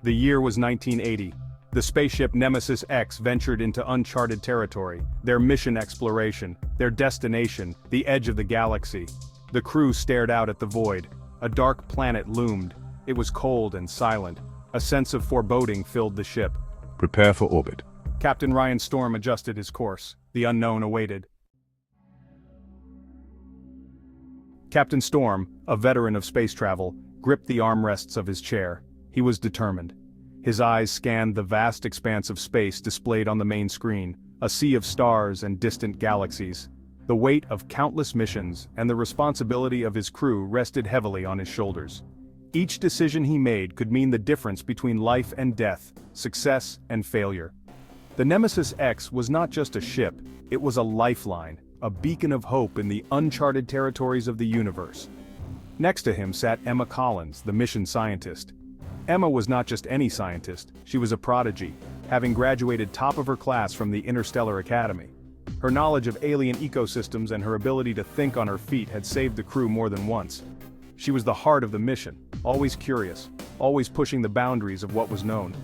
The year was 1980. The spaceship Nemesis-X ventured into uncharted territory, their mission exploration, their destination, the edge of the galaxy. The crew stared out at the void. A dark planet loomed. It was cold and silent. A sense of foreboding filled the ship. Prepare for orbit. Captain Ryan Storm adjusted his course. The unknown awaited. Captain Storm, a veteran of space travel, gripped the armrests of his chair. He was determined. His eyes scanned the vast expanse of space displayed on the main screen, a sea of stars and distant galaxies. The weight of countless missions and the responsibility of his crew rested heavily on his shoulders. Each decision he made could mean the difference between life and death, success and failure. The Nemesis-X was not just a ship, it was a lifeline, a beacon of hope in the uncharted territories of the universe. Next to him sat Emma Collins, the mission scientist. Emma was not just any scientist, she was a prodigy, having graduated top of her class from the Interstellar Academy. Her knowledge of alien ecosystems and her ability to think on her feet had saved the crew more than once. She was the heart of the mission, always curious, always pushing the boundaries of what was known.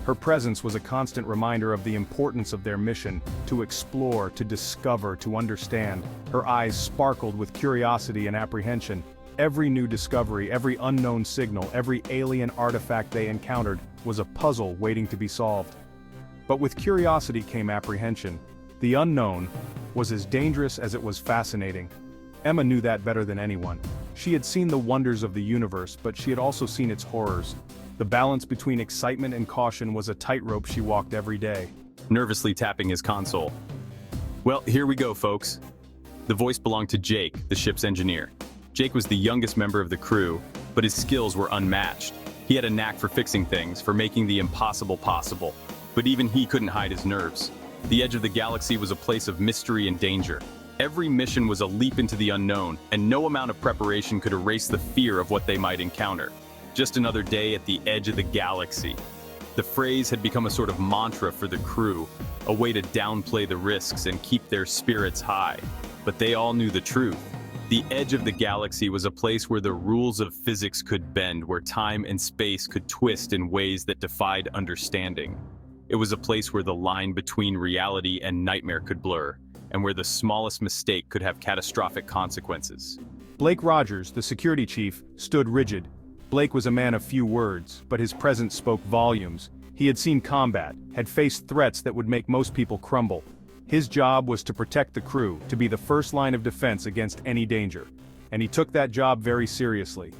Her presence was a constant reminder of the importance of their mission, to explore, to discover, to understand. Her eyes sparkled with curiosity and apprehension. Every new discovery, every unknown signal, every alien artifact they encountered was a puzzle waiting to be solved. But with curiosity came apprehension. The unknown was as dangerous as it was fascinating. Emma knew that better than anyone. She had seen the wonders of the universe, but she had also seen its horrors. The balance between excitement and caution was a tightrope she walked every day. Nervously tapping his console. Well, here we go, folks. The voice belonged to Jake, the ship's engineer. Jake was the youngest member of the crew, but his skills were unmatched. He had a knack for fixing things, for making the impossible possible. But even he couldn't hide his nerves. The edge of the galaxy was a place of mystery and danger. Every mission was a leap into the unknown, and no amount of preparation could erase the fear of what they might encounter. Just another day at the edge of the galaxy. The phrase had become a sort of mantra for the crew, a way to downplay the risks and keep their spirits high. But they all knew the truth. The edge of the galaxy was a place where the rules of physics could bend, where time and space could twist in ways that defied understanding. It was a place where the line between reality and nightmare could blur, and where the smallest mistake could have catastrophic consequences. Blake Rogers, the security chief, stood rigid. Blake was a man of few words, but his presence spoke volumes. He had seen combat, had faced threats that would make most people crumble. His job was to protect the crew, to be the first line of defense against any danger. And he took that job very seriously.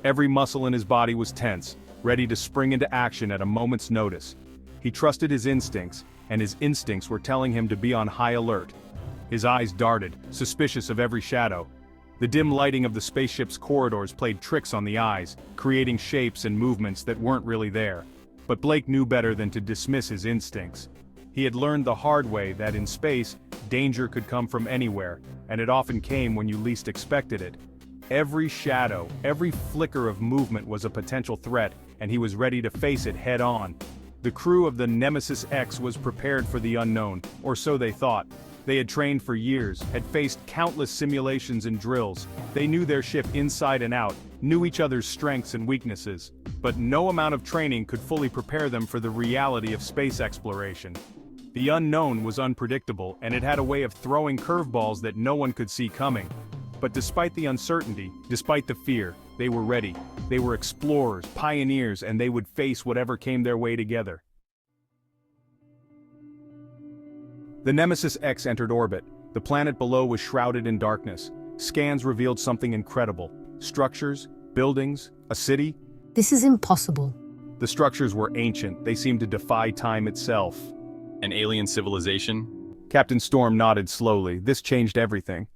Every muscle in his body was tense, ready to spring into action at a moment's notice. He trusted his instincts, and his instincts were telling him to be on high alert. His eyes darted, suspicious of every shadow. The dim lighting of the spaceship's corridors played tricks on the eyes, creating shapes and movements that weren't really there. But Blake knew better than to dismiss his instincts. He had learned the hard way that in space, danger could come from anywhere, and it often came when you least expected it. Every shadow, every flicker of movement was a potential threat, and he was ready to face it head-on. The crew of the Nemesis-X was prepared for the unknown, or so they thought. They had trained for years, had faced countless simulations and drills. They knew their ship inside and out, knew each other's strengths and weaknesses. But no amount of training could fully prepare them for the reality of space exploration. The unknown was unpredictable, and it had a way of throwing curveballs that no one could see coming. But despite the uncertainty, despite the fear, they were ready. They were explorers, pioneers, and they would face whatever came their way together. The Nemesis-X entered orbit. The planet below was shrouded in darkness. Scans revealed something incredible. Structures, buildings, a city. This is impossible. The structures were ancient. They seemed to defy time itself. An alien civilization? Captain Storm nodded slowly. This changed everything.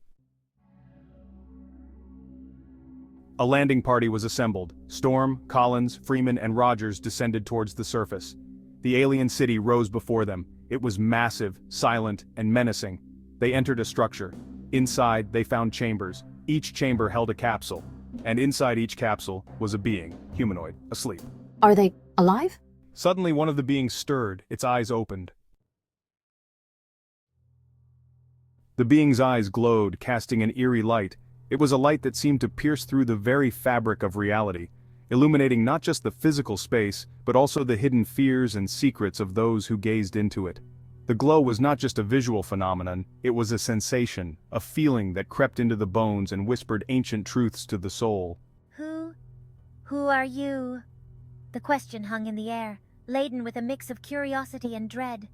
A landing party was assembled. Storm, Collins, Freeman, and Rogers descended towards the surface. The alien city rose before them. It was massive, silent, and menacing. They entered a structure. Inside, they found chambers. Each chamber held a capsule. And inside each capsule was a being, humanoid, asleep. Are they alive? Suddenly one of the beings stirred, its eyes opened. The being's eyes glowed, casting an eerie light. It was a light that seemed to pierce through the very fabric of reality. illuminating not just the physical space, but also the hidden fears and secrets of those who gazed into it. The glow was not just a visual phenomenon, it was a sensation, a feeling that crept into the bones and whispered ancient truths to the soul. Who are you? The question hung in the air, laden with a mix of curiosity and dread.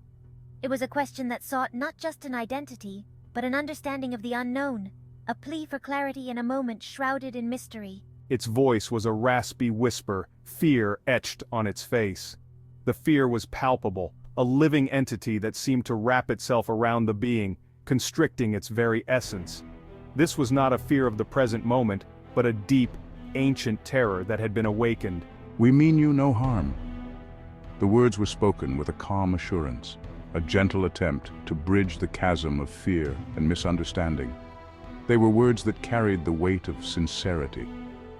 It was a question that sought not just an identity, but an understanding of the unknown, a plea for clarity in a moment shrouded in mystery. Its voice was a raspy whisper, fear etched on its face. The fear was palpable, a living entity that seemed to wrap itself around the being, constricting its very essence. This was not a fear of the present moment, but a deep, ancient terror that had been awakened. We mean you no harm. The words were spoken with a calm assurance, a gentle attempt to bridge the chasm of fear and misunderstanding. They were words that carried the weight of sincerity,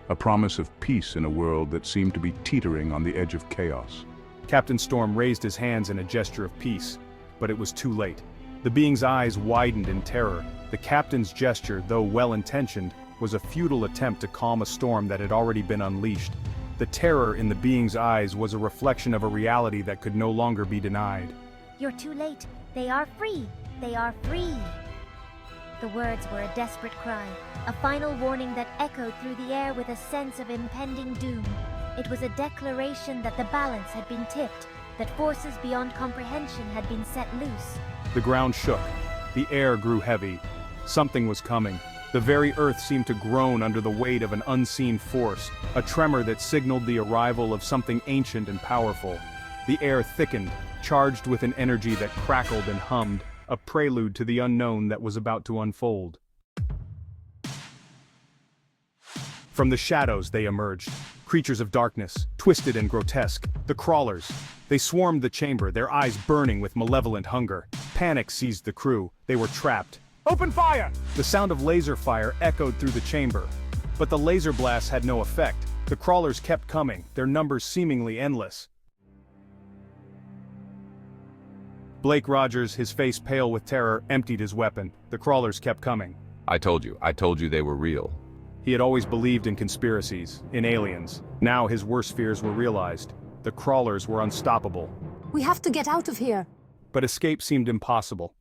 a promise of peace in a world that seemed to be teetering on the edge of chaos. Captain Storm raised his hands in a gesture of peace, but it was too late. The being's eyes widened in terror. The captain's gesture, though well-intentioned, was a futile attempt to calm a storm that had already been unleashed. The terror in the being's eyes was a reflection of a reality that could no longer be denied. You're too late. They are free. They are free. The words were a desperate cry, a final warning that echoed through the air with a sense of impending doom. It was a declaration that the balance had been tipped, that forces beyond comprehension had been set loose. The ground shook. The air grew heavy. Something was coming. The very earth seemed to groan under the weight of an unseen force, a tremor that signaled the arrival of something ancient and powerful. The air thickened, charged with an energy that crackled and hummed, a prelude to the unknown that was about to unfold. From the shadows they emerged, creatures of darkness, twisted and grotesque, the crawlers. They swarmed the chamber, their eyes burning with malevolent hunger. Panic seized the crew. They were trapped. Open fire! The sound of laser fire echoed through the chamber. But the laser blasts had no effect. The crawlers kept coming, their numbers seemingly endless. Blake Rogers, his face pale with terror, emptied his weapon. The crawlers kept coming. I told you they were real. He had always believed in conspiracies, in aliens. Now his worst fears were realized. The crawlers were unstoppable. We have to get out of here. But escape seemed impossible.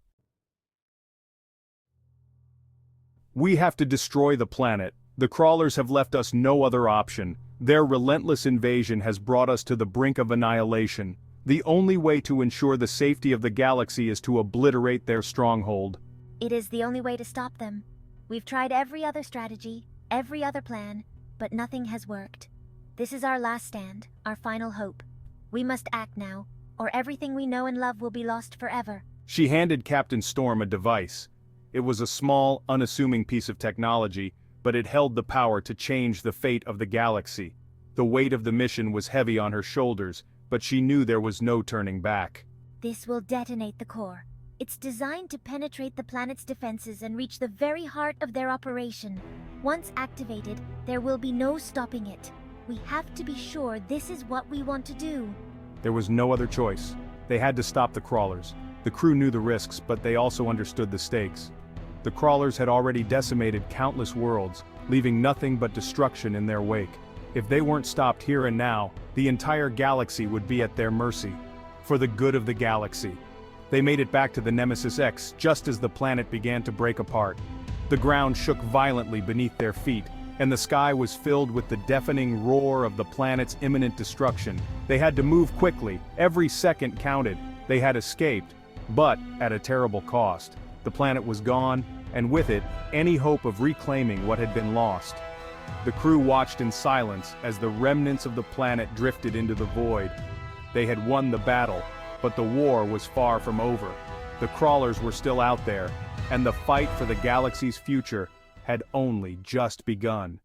We have to destroy the planet. The crawlers have left us no other option. Their relentless invasion has brought us to the brink of annihilation. The only way to ensure the safety of the galaxy is to obliterate their stronghold. It is the only way to stop them. We've tried every other strategy, every other plan, but nothing has worked. This is our last stand, our final hope. We must act now, or everything we know and love will be lost forever. She handed Captain Storm a device. It was a small, unassuming piece of technology, but it held the power to change the fate of the galaxy. The weight of the mission was heavy on her shoulders, but she knew there was no turning back. This will detonate the core. It's designed to penetrate the planet's defenses and reach the very heart of their operation. Once activated, there will be no stopping it. We have to be sure this is what we want to do. There was no other choice. They had to stop the crawlers. The crew knew the risks, but they also understood the stakes. The crawlers had already decimated countless worlds, leaving nothing but destruction in their wake. If they weren't stopped here and now, the entire galaxy would be at their mercy. For the good of the galaxy. They made it back to the Nemesis-X just as the planet began to break apart. The ground shook violently beneath their feet, and the sky was filled with the deafening roar of the planet's imminent destruction. They had to move quickly. Every second counted. They had escaped, but at a terrible cost. The planet was gone, and with it, any hope of reclaiming what had been lost. The crew watched in silence as the remnants of the planet drifted into the void. They had won the battle, but the war was far from over. The crawlers were still out there, and the fight for the galaxy's future had only just begun.